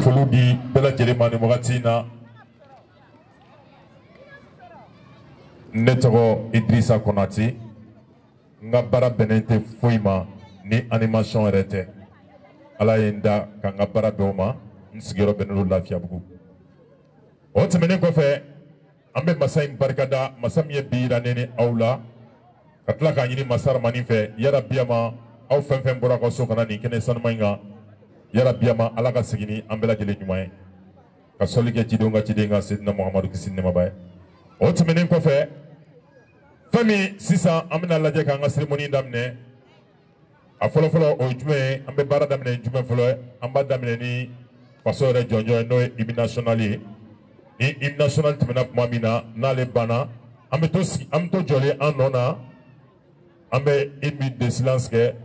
Foludi bela jeremani wagatina Netoro Idrissa Konati nga bara benente foima ni animation rete ala yenda ka nga bara beoma nsigero benulu lafiya bugu o temene ko fe ambe masay barkada masamiye bira nene awla katla ka nyini masar manife yara biyama aw fenfen bora ko so kana ni kene sanmainga yara biyama ala ka sigini ambela jele nyumaye ka solige jidonga jidenga sidna muhammadu kisinne mabaye o temene ko fe fami sisa amina laje ka nga ceremony damne a folo folo o jume ambe bara damne jume folo amba damne ni pasore jonjo no ibi nationali ni ibi national timena mamina nale bana ambe to jole anona ambe ibi de silence ke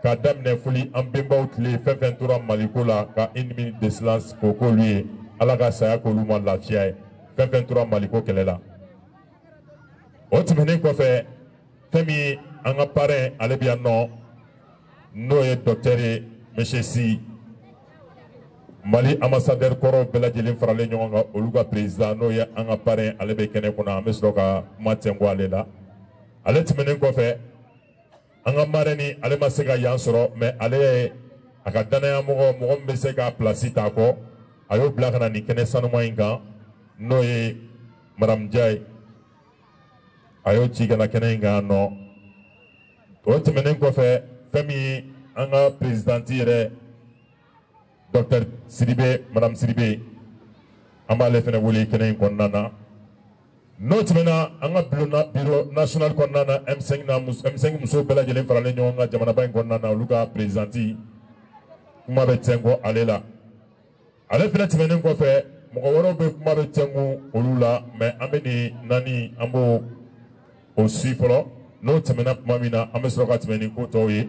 ka damne fuli ambe mbautle fefentura malikola ka 1 minute de silence ko lui ala ka saya ko luma lafia fefentura maliko kelela o tɛmɛnen kɔfɛ fɛn min an ka parrain ale bɛ yan nɔ n'o ye docteur ye monsieur Si Mali ambassadeur kɔrɔw bɛɛ lajɛlen faralen ɲɔgɔn kan olu ka président n'o ye an ka parrain ale bɛ kɛnɛ kɔnɔ an bɛ sɔrɔ ka kuma tɛnku ale la ale tɛmɛnen kɔfɛ an ka marraine ni ale ma se ka yan sɔrɔ mais ale ye a ka danaya mɔgɔ min bɛ se ka place t'a kɔ a y'o bila ka na nin kɛnɛ sanuma in kan n'o ye madame Ndiaye ayo ci kana kɛnɛ in kan nɔ o tɛmɛnen kɔfɛ fɛn min an ka présidente yɛrɛ docteur Sidibe madame Sidibe an b'ale fɛnɛ wele kɛnɛ in kɔnɔna na n'o tɛmɛna an ka bureau national kɔnɔna na M5 muso bɛɛ lajɛlen faralen ɲɔgɔn kan jamanaba in kɔnɔna na olu ka présidente kuma bɛ tɛnku ale la ale fɛnɛ tɛmɛnen kɔfɛ mɔgɔ wɛrɛw bɛ kuma bɛ tɛnku olu la mais an bɛ nin naani an b'o o si fɔlɔ n'o tɛmɛna tuma min na an bɛ sɔrɔ ka tɛmɛ ni ko tɔw ye.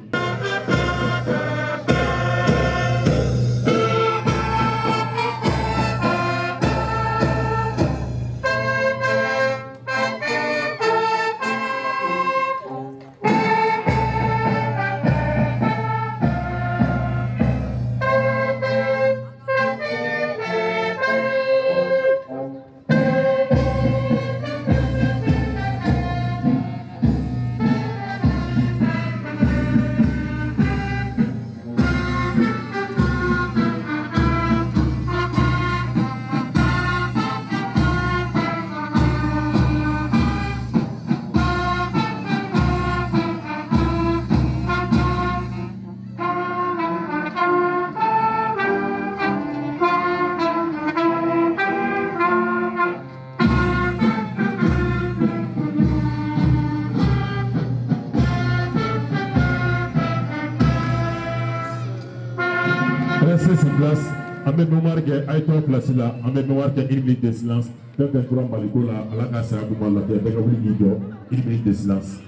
Restez sur place. Ambe mémoire que Aïton place là. Ambe mémoire que 1 minute de silence. Quand un courant baliko là, à la casse à Gouma la terre, avec un guido, 1 minute de silence.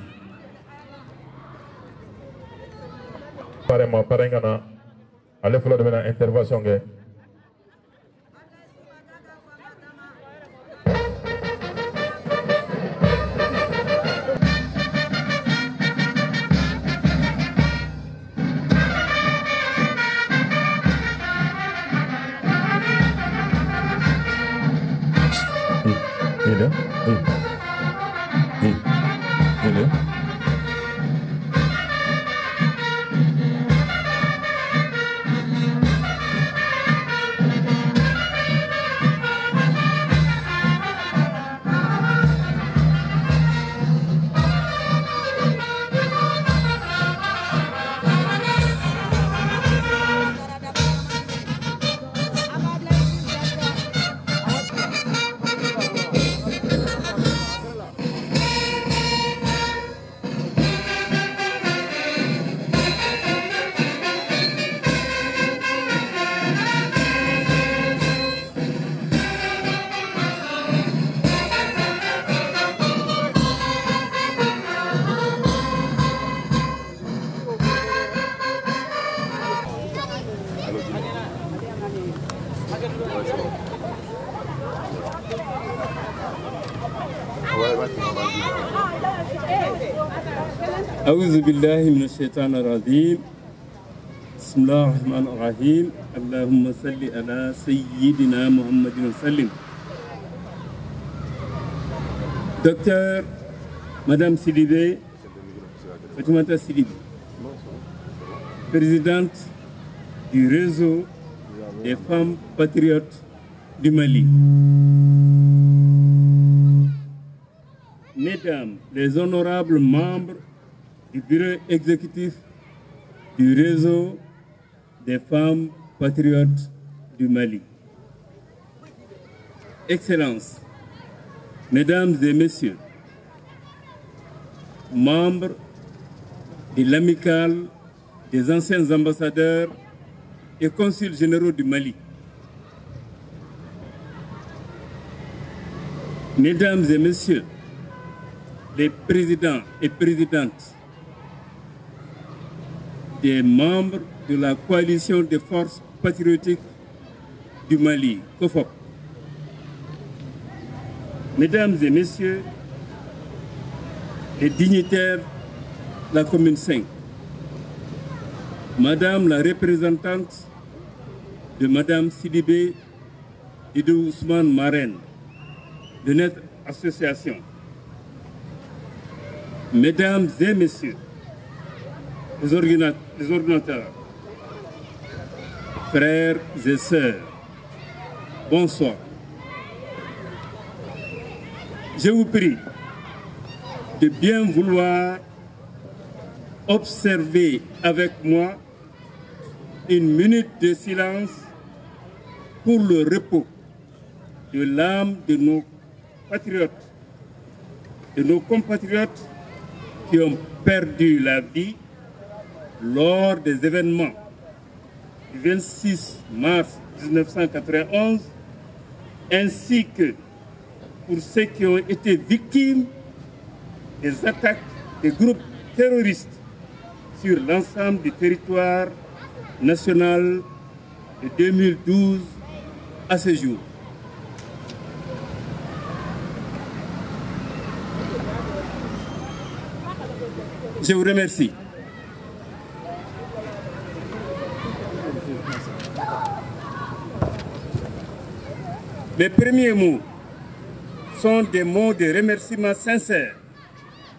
Parement, parengana. Allez, faut donner une intervention. أعوذ بالله من الشيطان الرجيم. بسم الله الرحمن الرحيم. اللهم صل على سيدنا محمد وسلم. Docteur, Madame Sidibé, Fatoumata Sidibé, présidente du réseau des femmes patriotes du Mali. Mesdames les honorables membres du bureau exécutif du réseau des femmes patriotes du Mali. Excellences, Mesdames et Messieurs, membres de l'amicale des anciens ambassadeurs et consuls généraux du Mali, Mesdames et Messieurs, les présidents et présidentes des membres de la coalition des forces patriotiques du Mali, COFOP, Mesdames et Messieurs, les dignitaires de la commune 5, Madame la représentante de Madame Sidibé et de Ousmane Marraine, de notre association, Mesdames et Messieurs, les ordinateurs, frères et sœurs, bonsoir. Je vous prie de bien vouloir observer avec moi une minute de silence pour le repos de l'âme de nos patriotes, de nos compatriotes qui ont perdu la vie lors des événements du 26 mars 1991, ainsi que pour ceux qui ont été victimes des attaques des groupes terroristes sur l'ensemble du territoire national de 2012 à ce jour. Je vous remercie. Mes premiers mots sont des mots de remerciement sincères,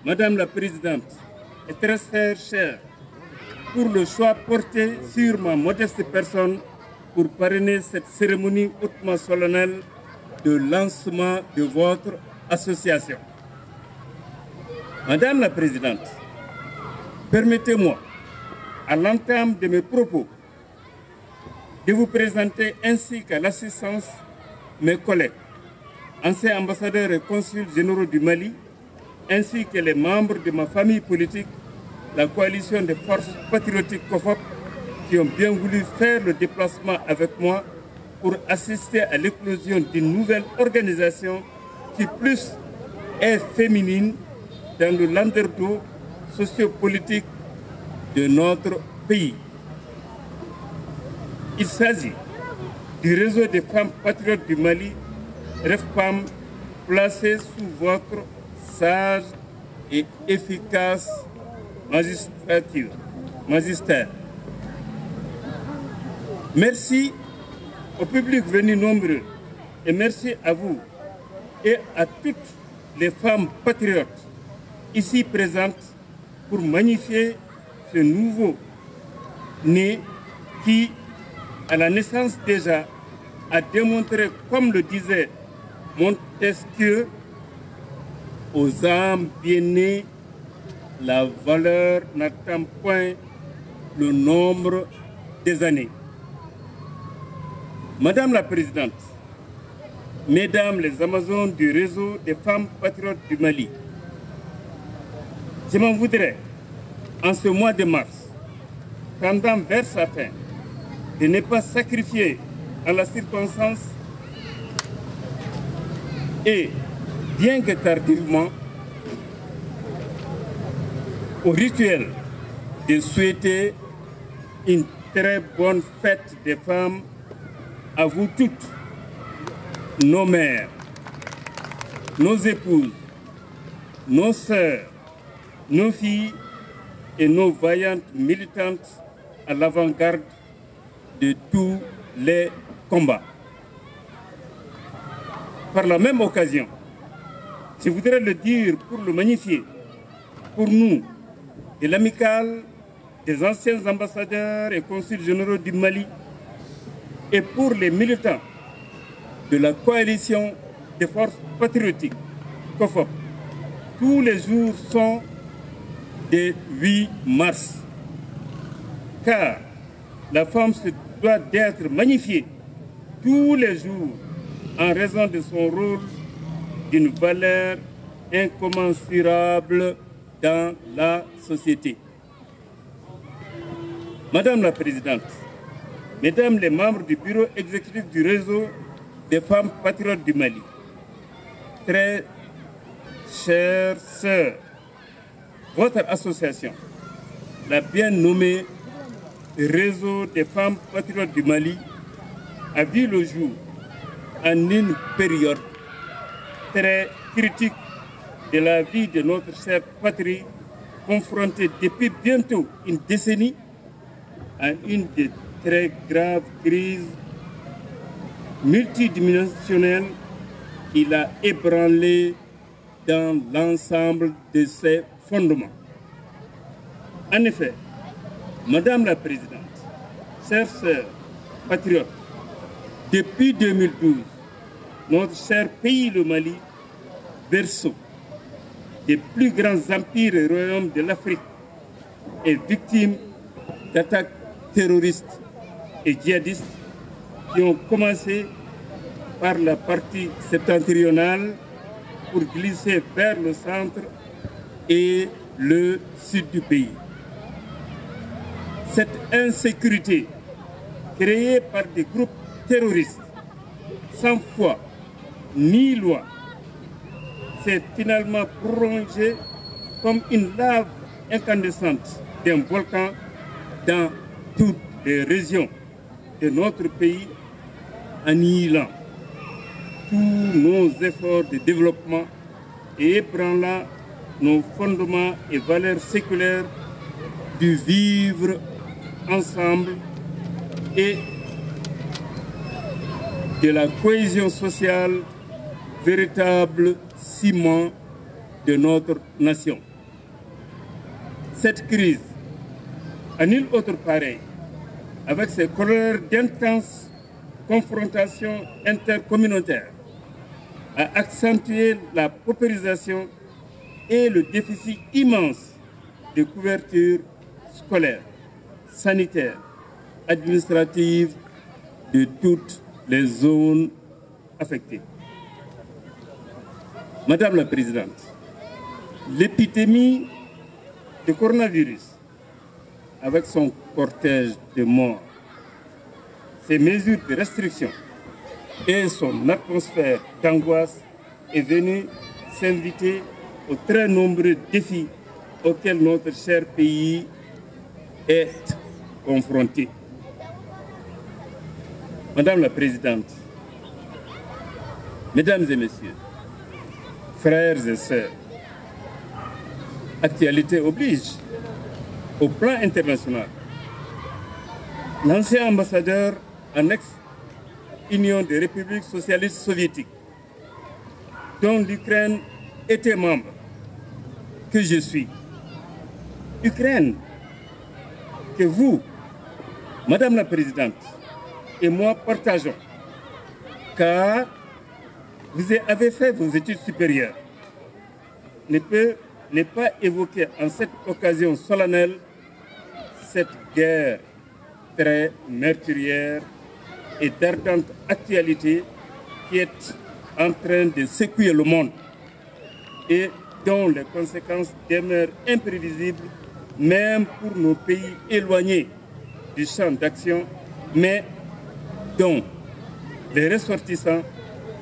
Madame la Présidente, et très chère, pour le choix porté sur ma modeste personne pour parrainer cette cérémonie hautement solennelle de lancement de votre association. Madame la Présidente, permettez-moi, à l'entame de mes propos, de vous présenter ainsi qu'à l'assistance mes collègues, anciens ambassadeurs et consuls généraux du Mali, ainsi que les membres de ma famille politique, la coalition des forces patriotiques COFOP, qui ont bien voulu faire le déplacement avec moi pour assister à l'éclosion d'une nouvelle organisation qui plus est féminine dans le landerneau sociopolitique de notre pays. Il s'agit du réseau des femmes patriotes du Mali, REFPAM, placé sous votre sage et efficace magistère. Merci au public venu nombreux et merci à vous et à toutes les femmes patriotes ici présentes pour magnifier ce nouveau né qui, à la naissance déjà, a démontré, comme le disait Montesquieu, aux âmes bien nées, la valeur n'atteint point le nombre des années. Madame la Présidente, Mesdames les Amazones du réseau des femmes patriotes du Mali, je m'en voudrais, en ce mois de mars, tendant vers sa fin, de ne pas sacrifier à la circonstance et, bien que tardivement, au rituel de souhaiter une très bonne fête des femmes à vous toutes, nos mères, nos épouses, nos sœurs, nos filles et nos vaillantes militantes à l'avant-garde de tous les combats. Par la même occasion, je voudrais le dire pour le magnifier, pour nous, de l'amicale des anciens ambassadeurs et consuls généraux du Mali et pour les militants de la coalition des forces patriotiques, COFOP. Tous les jours sont des 8 mars, car la femme se doit d'être magnifiée tous les jours en raison de son rôle d'une valeur incommensurable dans la société. Madame la Présidente, Mesdames les membres du bureau exécutif du réseau des femmes patriotes du Mali, très chères sœurs, votre association, la bien nommée Réseau des femmes patriotes du Mali, a vu le jour en une période très critique de la vie de notre chère patrie, confrontée depuis bientôt une décennie à une de très graves crises multidimensionnelles qui l'a ébranlée dans l'ensemble de ses fondements. En effet, Madame la Présidente, chères sœurs patriotes, depuis 2012, notre cher pays, le Mali, berceau des plus grands empires et royaumes de l'Afrique, est victime d'attaques terroristes et djihadistes qui ont commencé par la partie septentrionale pour glisser vers le centre et le sud du pays. Cette insécurité créée par des groupes terroristes sans foi ni loi s'est finalement prolongée comme une lave incandescente d'un volcan dans toutes les régions de notre pays, annihilant tous nos efforts de développement et ébranlant nos fondements et valeurs séculaires du vivre ensemble et de la cohésion sociale, véritable ciment de notre nation. Cette crise, à nul autre pareil, avec ses couleurs d'intenses confrontations intercommunautaires, a accentué la paupérisation et le déficit immense de couverture scolaire, sanitaire, administrative de toutes les zones affectées. Madame la Présidente, l'épidémie de coronavirus, avec son cortège de morts, ses mesures de restriction et son atmosphère d'angoisse, est venue s'inviter aux très nombreux défis auxquels notre cher pays est confronté. Madame la Présidente, Mesdames et Messieurs, frères et sœurs, actualité oblige, au plan international, l'ancien ambassadeur en ex-Union des républiques socialistes soviétiques, dont l'Ukraine était membre, que je suis, Ukraine, que vous, Madame la Présidente, et moi partageons, car vous avez fait vos études supérieures, ne peut ne pas évoquer en cette occasion solennelle cette guerre très meurtrière et d'ardente actualité qui est en train de secouer le monde et dont les conséquences demeurent imprévisibles même pour nos pays éloignés du champ d'action, mais dont les ressortissants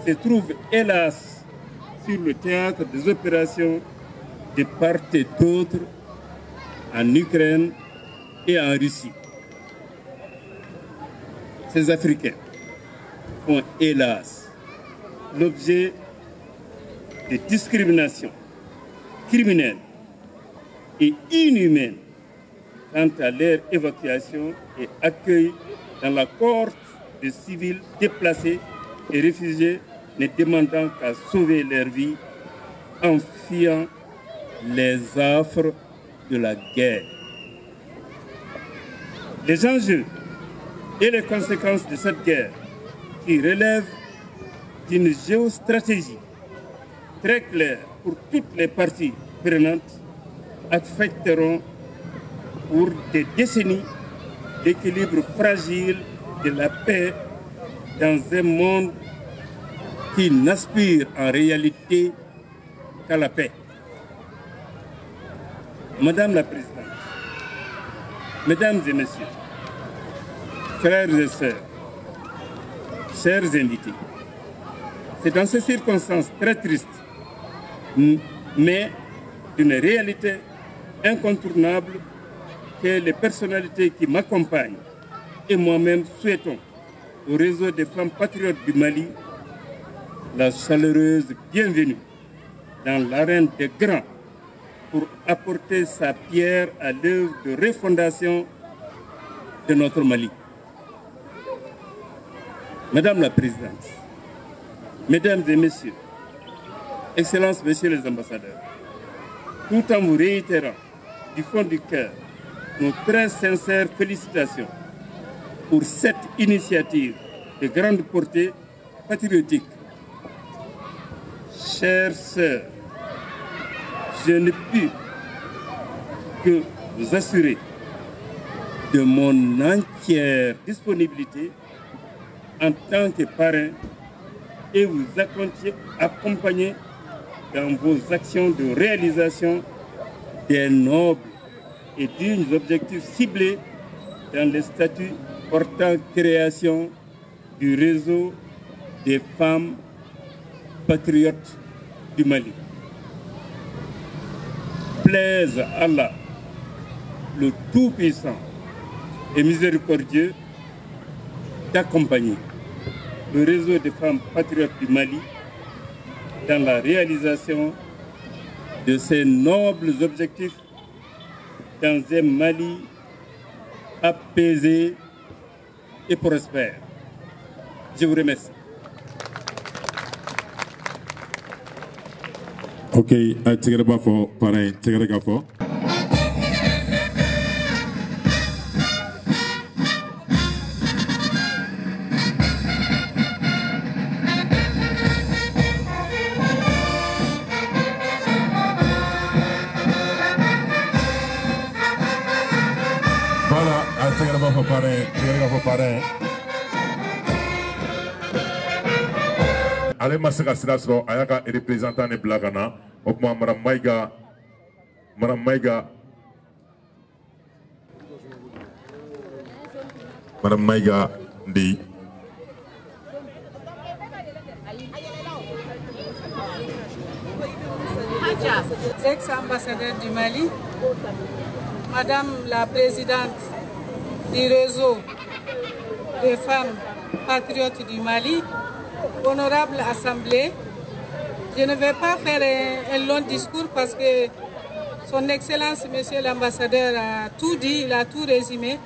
se trouvent hélas sur le théâtre des opérations de part et d'autre en Ukraine et en Russie. Ces Africains, font hélas l'objet de discriminations criminelles et inhumaines quant à leur évacuation et accueil dans la cohorte de civils déplacés et réfugiés ne demandant qu'à sauver leur vie en fuyant les affres de la guerre. Les enjeux et les conséquences de cette guerre, qui relèvent d'une géostratégie très claire pour toutes les parties prenantes, affecteront pour des décennies l'équilibre fragile de la paix dans un monde qui n'aspire en réalité qu'à la paix. Madame la Présidente, Mesdames et Messieurs, frères et sœurs, chers invités, c'est dans ces circonstances très tristes, mais d'une réalité incontournable, que les personnalités qui m'accompagnent et moi-même souhaitons au réseau des femmes patriotes du Mali la chaleureuse bienvenue dans l'arène des grands pour apporter sa pierre à l'œuvre de refondation de notre Mali. Madame la Présidente, Mesdames et Messieurs, Excellences, Messieurs les ambassadeurs, tout en vous réitérant du fond du cœur nos très sincères félicitations pour cette initiative de grande portée patriotique. Chères sœurs, je ne puis que vous assurer de mon entière disponibilité en tant que parrain et vous accompagner dans vos actions de réalisation des nobles et dignes objectifs ciblés dans les statuts portant création du réseau des femmes patriotes du Mali. Plaise à Allah, le Tout-Puissant et Miséricordieux, d'accompagner le réseau des femmes patriotes du Mali dans la réalisation de ces nobles objectifs dans un Mali apaisé et prospère. Je vous remercie. Ok, Tigre Bafo, pareil, Tigre Gafo. Ale ma se ka sira sɔrɔ a y'a ka représentant ne bila ka na o kuma Madame Maïga Ndi. Ex-ambassadeur du Mali, Madame la Présidente du réseau des femmes patriotes du Mali, Honorable Assemblée, je ne vais pas faire un long discours parce que Son Excellence, Monsieur l'ambassadeur, a tout dit, il a tout résumé.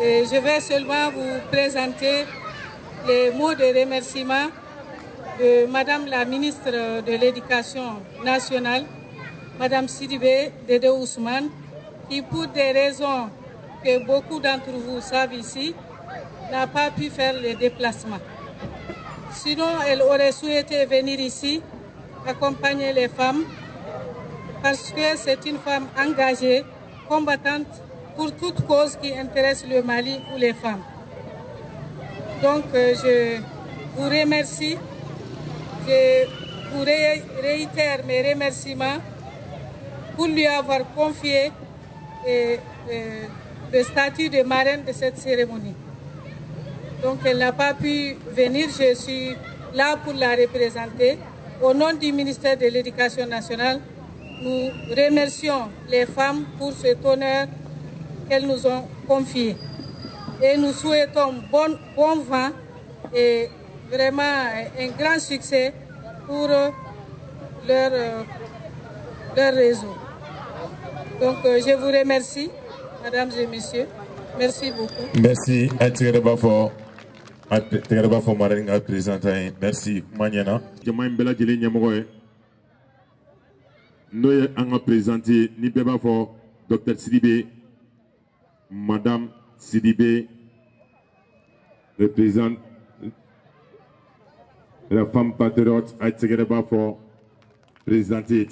Et je vais seulement vous présenter les mots de remerciement de Madame la ministre de l'Éducation nationale, Madame Sidibé Dédé Ousmane, qui pour des raisons que beaucoup d'entre vous savent ici, n'a pas pu faire le déplacement. Sinon, elle aurait souhaité venir ici, accompagner les femmes, parce que c'est une femme engagée, combattante pour toute cause qui intéresse le Mali ou les femmes. Donc, je vous remercie, je vous réitère mes remerciements pour lui avoir confié le statut de marraine de cette cérémonie. Donc elle n'a pas pu venir, je suis là pour la représenter. Au nom du ministère de l'Éducation nationale, nous remercions les femmes pour cet honneur qu'elles nous ont confié. Et nous souhaitons bon vent et vraiment un grand succès pour leur réseau. Donc je vous remercie, mesdames et messieurs. Merci beaucoup. Merci. Merci. Maniana. Jamaï Mbela Djeli Nyamogoye. Nous avons présenté Dr Sidibé, Madame Sidibé, représente la femme patriote à présenter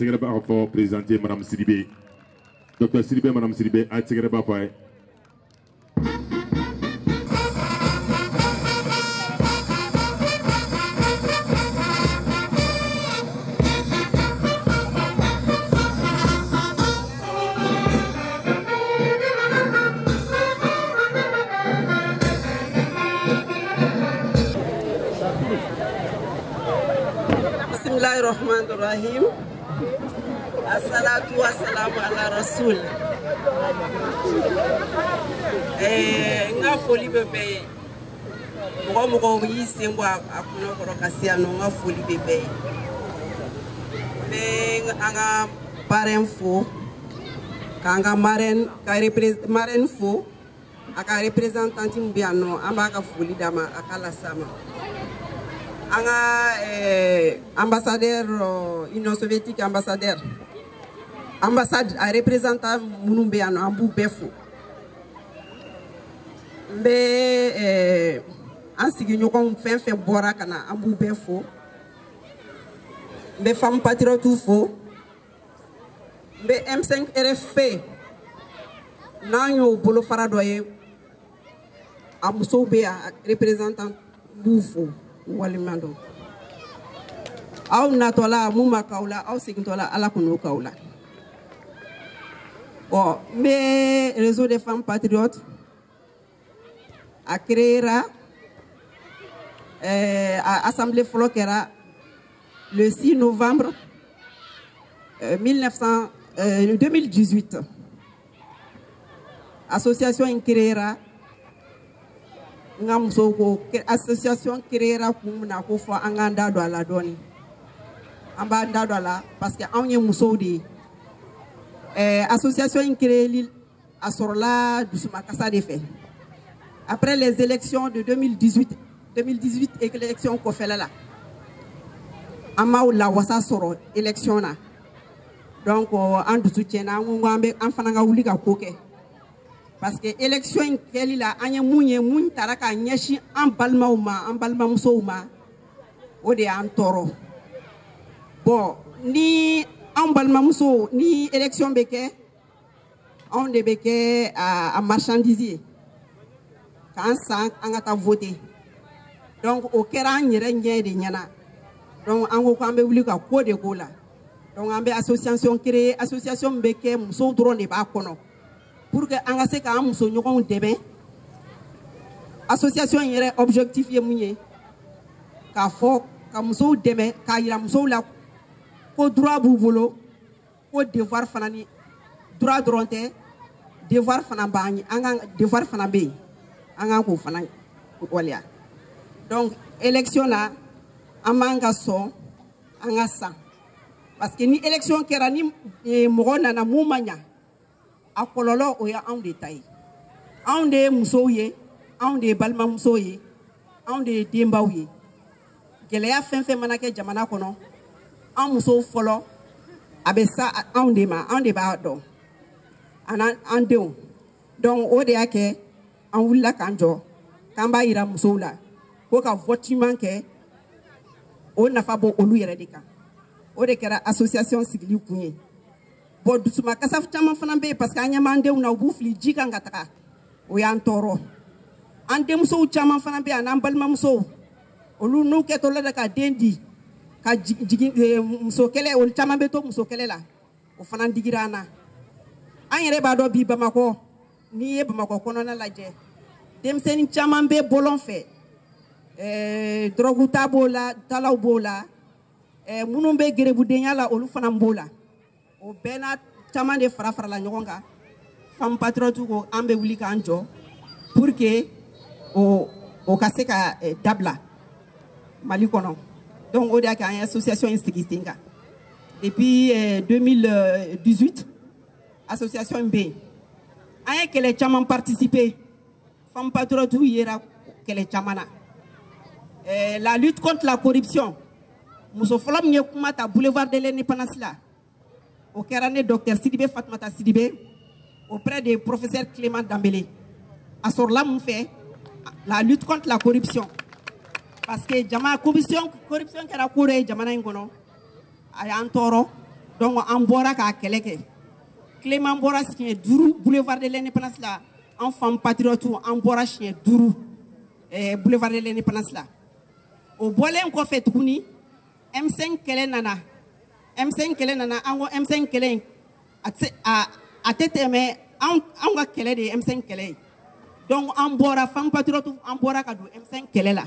Madame Sidibé. Dr Sidibé, Madame Sidibé, à Bismillahirrahmanirrahim. Assalatu wassalamu ala rasul. Nga foli bebe. Mogo yi sembo akuno koro kasiano nga foli bebe. Anga parrain fo. Kanga marraine fo. Aka représentante mbiano amba ka foli dama akala sama. Anga ambassadeur Union soviétique ambassade a représentant Munumbeano Ambu Befo. Mbe ansigi nyokon fen bora kana Ambu Befo. Mbe femme patriote fo. Mbe M5 RFP nanyo bolo faradoye amuso be représentant Bufo. Walimando aw natola muma kaula aw sigintola ala kuno kaula bon mais réseau des femmes patriotes a créé assemblée flokera le 6 novembre 2018 association créera association créera kumna ko fo anganda do ala doni amba ndado ala parce que anye musoudi association créée à sorla dusuma kasa de fait après les élections de 2018 élection ko felala ama la wasa soro élection na donc en du soutien na ngombe enfana nga wuli ka koke. Parce que l'élection qui la anya moun taraka nyeshi en balma muso ma o de an toro bon ni en balma muso ni élection beke on de beke à marchandiser quand ça anga voter donc au kera nyere nye de nyana donc ango kambe wuli ka ko de ko la donc ambe association créée association beke muso drone ba kono pour que anga se ka muso nyokon debe association yere objectif ye munye ka fo ka muso debe ka yira muso la ko droit bu bolo ko devoir fanani droit dronte devoir fana bani anga devoir fana be anga ko fana walia donc élection là amanga so anga sa parce que ni élection kera ni mogona na mumanya akololo oya en détail en de musoye en de balma musoye en de dembaouye geleya fenfe manake jamana kono en muso folo abesa en de ma en de ba do en de donc o de yake en wula kanjo kamba ira musola ko ka votement ke o nafa bo olu yere dika o de kera association sigili kunye bon dusuma kasaf chama fana be parce que anya mande una bufli jika ngataka o ya ntoro ande muso chama fana be anam balma muso olu no keto la ka dendi ka jigi muso kele o chama be to muso kele la o fana digirana anyere ba do bi Bamako ni ye Bamako kono na laje dem sen chama be bolon fe drogu tabola talaw bola munun be gerebu denyala olu fana mbola o bena chama de fara la nyonga femme patriote ko ambe wuli kanjo pour que o kaseka dabla Mali kono. Donc on a une association instigistinga. Depuis 2018, association B. Aya que les chamans participé. Femme patriote yera que les chamana. La lutte contre la corruption. Muso folam nye kumata boulevard de l'indépendance là. Au Kérane docteur Sidibé Fatmata Sidibé auprès des professeurs Clément Dambélé. À ce là on fait la lutte contre la corruption. Parce que jama corruption qui a couru jamana ingono ay antoro donc en bora ka keleke. Clément Bora signé Dourou boulevard de l'indépendance là. En femme patriote en bora signé Dourou boulevard de l'indépendance là. Au bolé on fait tourni M5 kele nana ango M5 kele a tete me anga kele de M5 kele donc en bora femme patriote en bora ka do M5 kele la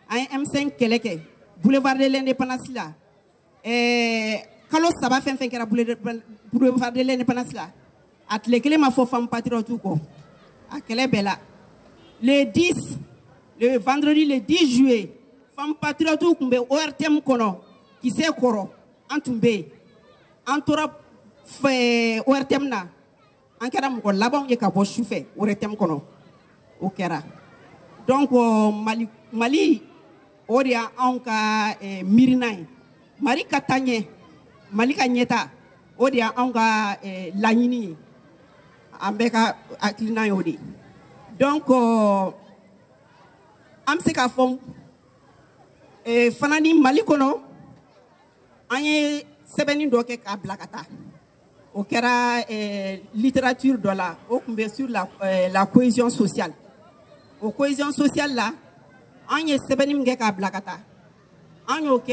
ay M5 kele ke boulevard de l'indépendance là kalo saba fen kera boulevard de l'indépendance là atle kele ma fo femme patriote ko a kele bela le vendredi le 10 juillet femme patriote kumbe ORTM kono qui sait koro antumbe antora fe ORTM na ankara mo labon ye ka bo choufe ORTM kono o kera donc Mali oria anka mirinai Mali katanye Mali kanyeta oria anka lanyini ambeka aklina yodi donc am se ka fom fanani Mali kono anye sebeni doke ka blakata o kera littérature de la o kumbe sur la cohésion sociale o cohésion sociale là anye sebeni mge ka blakata anye ok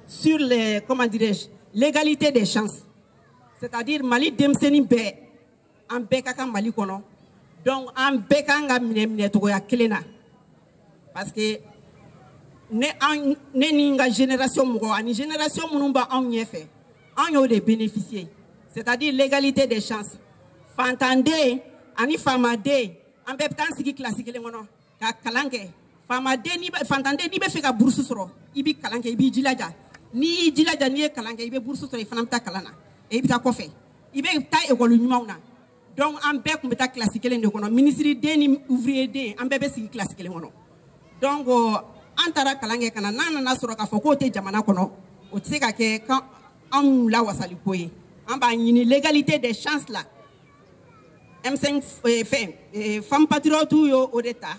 sur les comment dirais-je l'égalité des chances, c'est-à-dire Mali demseni be en beka ka Mali kono donc en beka nga mine to ya kelena parce que ne ninga génération mugo ani génération munumba en yefe en yo de bénéficier, c'est-à-dire l'égalité des chances fantande ani famade en beptan sigi classique le ngono ka kalange famade ni fantande ni be feka bourse soro ibi kalange ibi jilaja ni jilaja ni kalange ibi bourse soro ifanamta kalana e ibi ta kofe ibi ta école nyumawna donc en bek mbeta classique le ngono ministre de ni ouvrier de en bebe sigi classique le ngono donc antara kalange kana nana nasoro ka foko te jamana kono o tseka ke kan am la wasali koyi an ba yini l'égalité des chances là M5 femme patriote yo o deta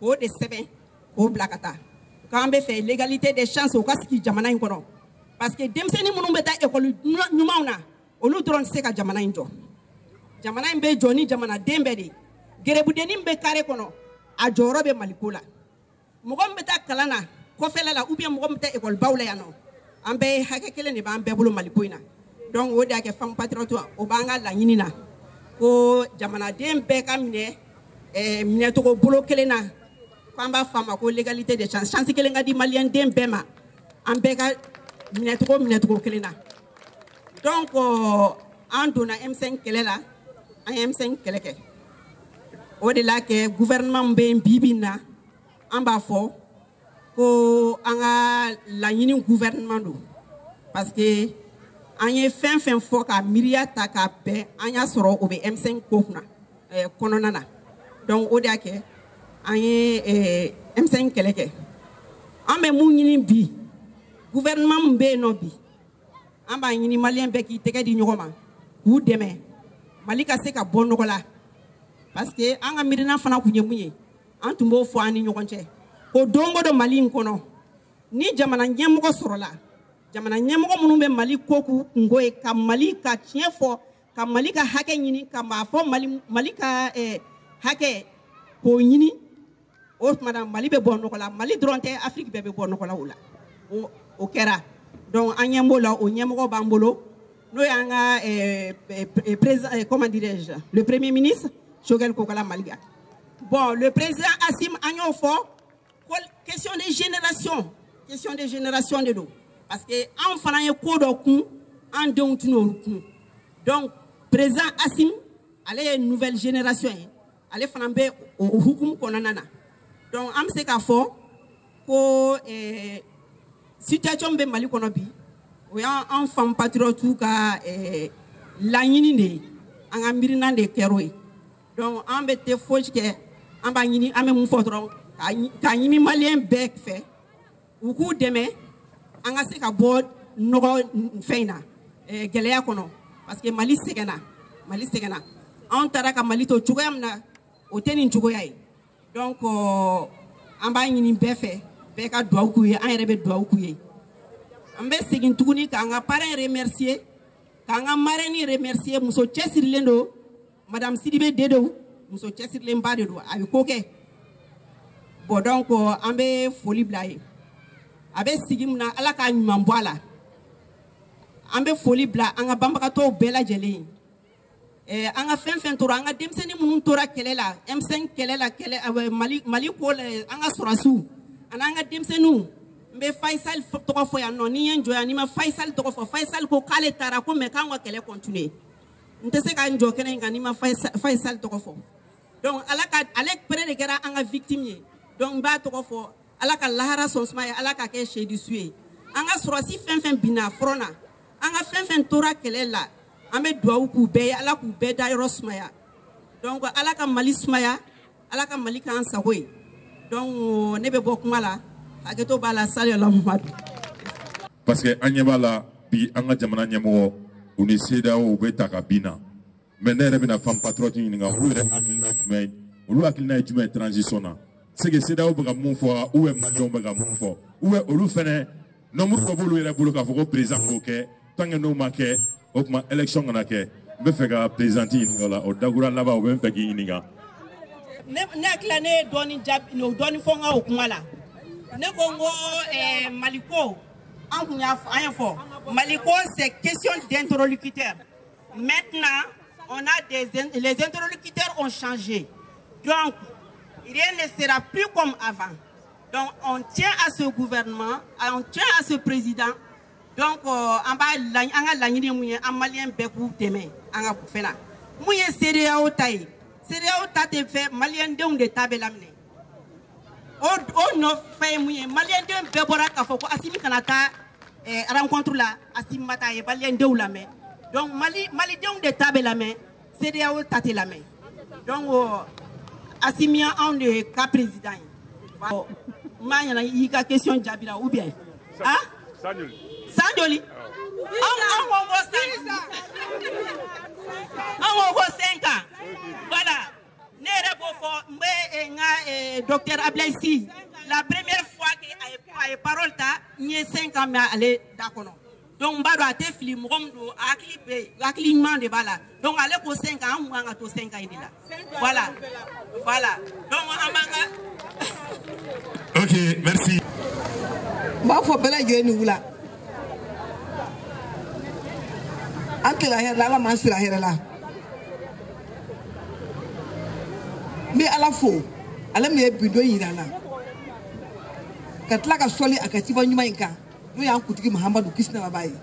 o de seben o blakata kan be fait l'égalité des chances o kaski jamana kono parce que demseni munum beta école nyumawna o lu dron seka jamana ndo jamana mbe joni jamana dembe de gerebu denim be kare kono a jorobe malikola mogom beta kalana ko fela la ou bien mogom beta école bawla yano ambe hake kele ne ba ambe bulu malikoina donc o da ke femme patriote o banga la nyinina ko jamana dembe kamne mine to ko bulu kele na kwamba fama ko l'égalité des chances chance kele ngadi malien dembe ma ambe ka mine to ko kele na donc andona M5 kele la M5 kele ke o de la ke gouvernement be bibina amba fo ko anga la yini gouvernement do parce que anye fin fo ka miria ta ka pe anya soro obe M5 kokuna kononana donc o dia ke anye M5 keleke ambe mu yini bi gouvernement mbe no bi amba yini malien be ki teke di nyogoma ku deme malika se ka bonokola parce que anga mirina fana kunye munye antumbo fo ani nyokonche ko dongo do Mali nkono ni jamana nyemogo sorola jamana nyemogo munumbe Mali koku ngoy ka Mali ka tiefo ka Mali ka hake nyini ka ma fo Mali ka hake ko nyini o madame Mali be bonno ko la Mali dronte Afrique be bonno ko la wala o kera donc anyembola o nyemogo bambolo no yanga président comment dirais-je le premier ministre Choguel Kokala Maliga. Bon, le président Assim Agnofo, question de génération de l'eau. Parce que en faisant un coup de coup, en donnant donc, président Assim, allez une nouvelle génération, allez faire un peu au hukum konanana. Donc, am se ka fo, ko situation be Mali kono bi o ya en femme patriote ka laɲini de an ka mirina de kɛro ye donc an bɛ te fosi kɛ an b'a ɲini an bɛ mun fɔ dɔrɔn ka ɲini maliyɛn bɛɛ fɛ u k'u dɛmɛ an ka se ka bɔ nɔgɔ fɛn in na gɛlɛya kɔnɔ parce que Mali sɛgɛnna an taara ka Mali to cogoya min na o tɛ nin cogoya ye donc an b'a ɲini bɛɛ fɛ bɛɛ ka duwawu k'u ye an yɛrɛ bɛ duwawu k'u ye an bɛ segin tuguni k'an ka parrain remercier k'an ka marraine remercier muso cɛsirilen don madame Sidibe Dedo muso cɛsirilen ba de don a bɛ ko kɛ bon donc an bɛ foli bila ye a bɛ sigi mun na Ala k'a ɲuman bɔ a la an bɛ foli bila an ka banbagatɔw bɛɛ lajɛlen an ka fɛn fɛn tora an ka denmisɛnnin minnu tora kɛlɛ la M5 kɛlɛ la Mali ko la an ka sɔrɔsiw ani an ka denmisɛnninw n bɛ Faisal tɔgɔ fɔ yan nɔ ni n ye n jɔ yan ni ma Faisal tɔgɔ fɔ Faisal ko k'ale taara ko mais k'an ka kɛlɛ continuer n tɛ se ka n jɔ kɛnɛ in kan ni ma Faisal tɔgɔ fɔ donc ale pere de kɛra an ka victime ye donc n b'a tɔgɔ fɔ Ala ka lahara sɔn suma ye Ala ka kɛ sehidisu ye an ka sɔrɔsi fɛn fɛn binna front na an ka fɛn fɛn tora kɛlɛ la an bɛ duwawu k'u bɛɛ ye Ala k'u bɛɛ da yɔrɔ sumaya donc Ala ka Mali sumaya Ala ka Mali k'an sago ye donc ne bɛ bɔ kuma la hakɛto b'a la sali ala Muhamadu parce que an ɲɛ b'a la bi an ka jamana ɲɛmɔgɔ u ni CEDEAO u bɛ ta ka bin na mais ne yɛrɛ bɛna femme patriote ɲininka olu yɛrɛ hakilina jumɛn ye olu hakilina ye jumɛn ye transition na c'est que CEDEAO bɛ ka mun fɔ ou bien maliyɛnw bɛ ka mun fɔ ou bien olu fɛnɛ nombre dɔ b'olu yɛrɛ bolo k'a fɔ ko président k'o kɛ tant que n'o ma kɛ o tuma élection kana kɛ n bɛ fɛ ka présidente ɲininka o la o dakura laban o bɛ n fɛ k'i ɲininka. ne hakilila ne ye dɔɔni jaabi o dɔɔni fɔ n ka o kuma la ne ko n ko Maliko an kun y'a fɔ Maliko c'est question d'interlocuteur maintenant on a les interlocuteurs ont changé donc rien ne sera plus comme avant donc on tient à ce gouvernement on tient à ce président donc an ka laɲini mun ye an maliyɛn bɛɛ k'u dɛmɛ an ka fɛn na mun ye CEDEAO ta ye CEDEAO ta tɛ fɛ maliyɛndenw de ta bɛ laminɛ o nɔfɛ ye mun ye maliyɛndenw bɛɛ bɔra k'a fɔ ko Asimi kana taa rencontre la Asimi ma taa a ye maliyɛndenw lamɛn donc malidenw de ta bɛ lamɛn CEDEAO ta tɛ lamɛn donc Asimi anw de ye ka président ye n m'a ɲɛna i y'i ka question jaabira ou bien ah san joli an ko 5 ans voilà ne yɛrɛ b'o fɔ n bɛ n ka docteur Ablaye Sy la première fois que a ye parole ta n ye 5 ans mɛn ale da kɔnɔ donc n b'a dɔn a tɛ fili mɔgɔ min don hakili ɲuman de b'a la donc ale ko 5 ans an kun kan ka to 5 ans in de la voilà donc an b'an ka. Ok, merci. n b'a fɔ bɛɛ lajɛlen ni wula an tila hɛrɛ la Ala m'an sira hɛrɛ la n bɛ Ala fo ale min ye bi don yira n na ka tila ka sɔli a ka ciba ɲuman in kan n'o y'an kuntigi Mahamadu kisi n'a b'a ye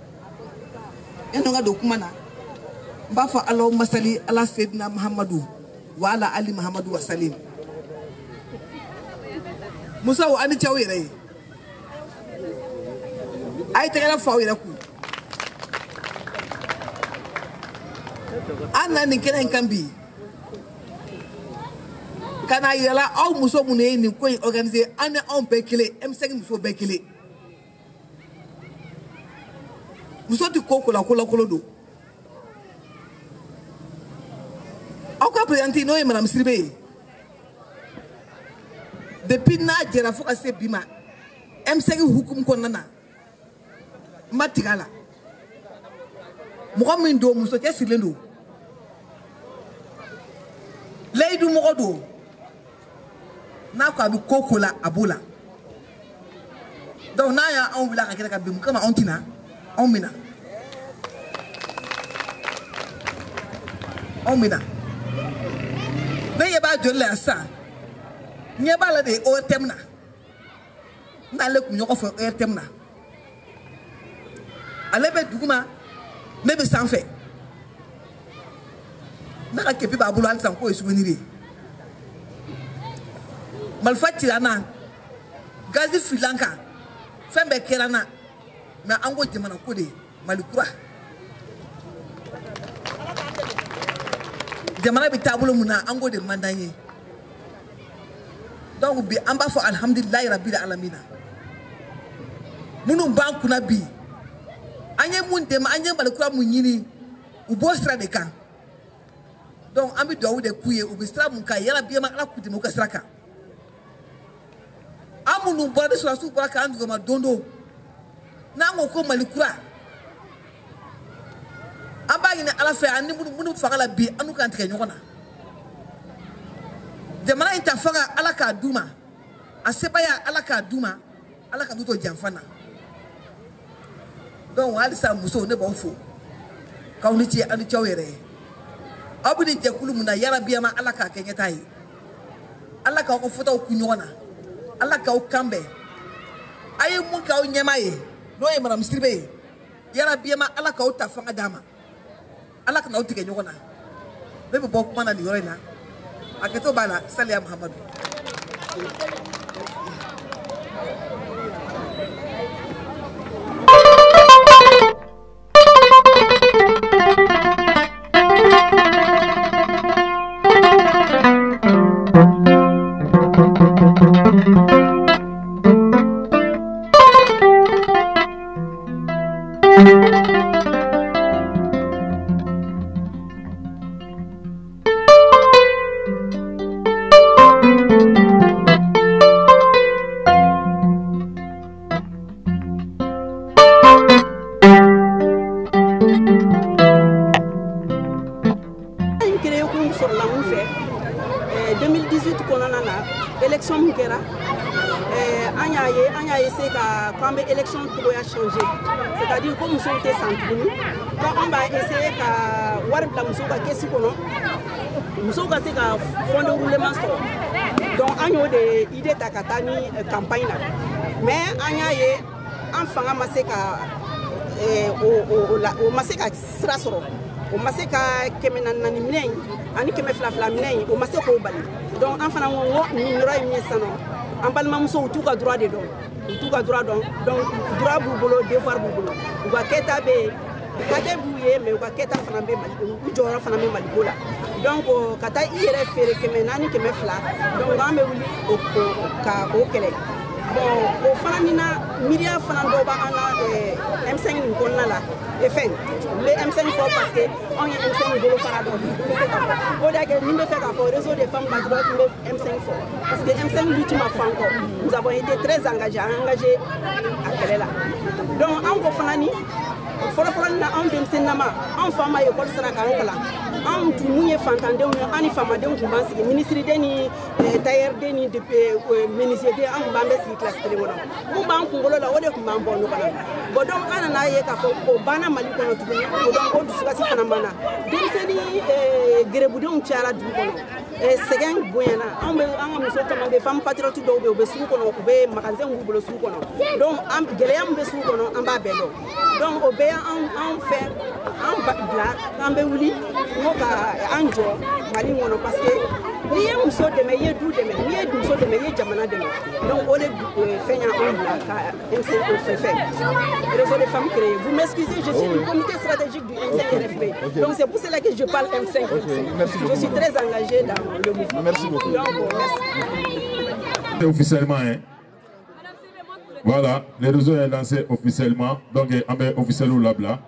yanni n ka don kuma na n b'a fɔ Allahumma salli ala Seydina Mahamadu wa ala ali Mahamadu wa salim musow ani cɛw yɛrɛ ye a ye tɛgɛrɛ fɔ aw yɛrɛ kun an na nin kɛnɛ in kan bi ka na yirala aw muso minnu ye nin ko in organiser an ni anw bɛɛ kelen M5 muso bɛɛ kelen muso tɛ ko kolakolo don aw ka présidente n'o ye madame Sidibe ye depuis n'a jɛra fo ka se bi ma M5 hukumu kɔnɔna na n ma tigɛ a la mɔgɔ min don muso cɛsirilen don layidu mɔgɔ don n'a ko a bɛ ko la a b'o la donc n'a y'anw wuli a ka kɛnɛ kan bi mun kama anw tɛna anw bɛna ne ɲɛ b'a joli la yan sisan ɲɛ b'a la de ORTM na n'ale kun ɲɔgɔn fɔ ORTM na ale bɛ duguma ne bɛ sanfɛ n'a ka kepi b'a bolo halisa k'o ye souvenir ye marifa cira n na gazi filanka fembe kerana mais ango jamana ko de malikura jamana bi tabulo muna ango de mandanye donc bi amba fo alhamdulillah rabbil alamin munu banku na bi anye mun dem anye malikura munyini ubo stra de kan donc ambi do de kuye ubistra mun ka yara bi ma ala kuti mo ka sraka amunu bode so asu bora ka andu ma dondo na ngo ko malikura aba ina ala fe ani munu fagala bi anu kan tike nyona jamana inta faga ala ka duma asebaya ala ka duma ala ka duto jamfana donc alisa muso ne bon fo kawniti anu chawere abudi je kulumuna yara biyama ala ka kenyata yi ala ka ko foto ku nyona ala ka o kambe ayi mun ka o nyema yi no e mara misribe yara biyama ala ka o tafanga dama ala ka na o tike nyona bebe bo kuma na ni yorena aketo bala salia muhammadu c'est-à-dire comme nous sommes centrés, quand on va essayer de voir la musique qu'est-ce qu'on a, nous sommes cassés à fond de roulement sort. Donc on a des idées takatani campagne là, mais on a enfin amassé au massé à strasoro, au massé à kemenani minei, ani kemeflafla minei, au massé au bali. Donc enfin on a une roi miensano, en balma muso tout à droit dedans. Tout cas droit donc droit boubolo devoir boubolo ou va keta be kata bouye mais ou va keta fanambe ou jora fanambe malibola donc kata ire fere kemenani kemefla donc ngambe wuli o ka o kele bon o fanina miria fanando ba ana M5 ni konna la et fin le M5 faut parce que on est M5 bolo farado o da que nimbe fait ka réseau des femmes patriotes M5 faut parce que M5 l'ultime fanko nous avons été très engagés à Kelela donc en fanani na on dem senama en fama école sera kankala en tout mouye fantande on ani fama de on pense ministre deni tailleur deni de ministre de en bambe si classe tele wona on ba ko ngolo la wode ko mambo no kana bo donc ana na ye ka fo o bana mali ko no tuguni o donc o dusuka si fana mana dem seni grebude on tiara du kono segen boyana on be an muso tama be femme patriote do be su kono be magasin ngubolo su kono donc am geleyam be su kono am ba belo donc o be en fait en bla ambe wuli ngoka anjo mali ngono parce que ni e muso de me yedu de me ni e muso de me ye jamana de me donc o le fenya on la ka MC o fait réseau des femmes créées. Vous m'excusez, je suis du comité stratégique du M5RFP donc c'est pour cela que je parle M5. Je suis très engagé dans le mouvement. Merci beaucoup. Donc, merci. Officiellement hein. Voilà, le réseau est lancé officiellement donc on est officiellement là.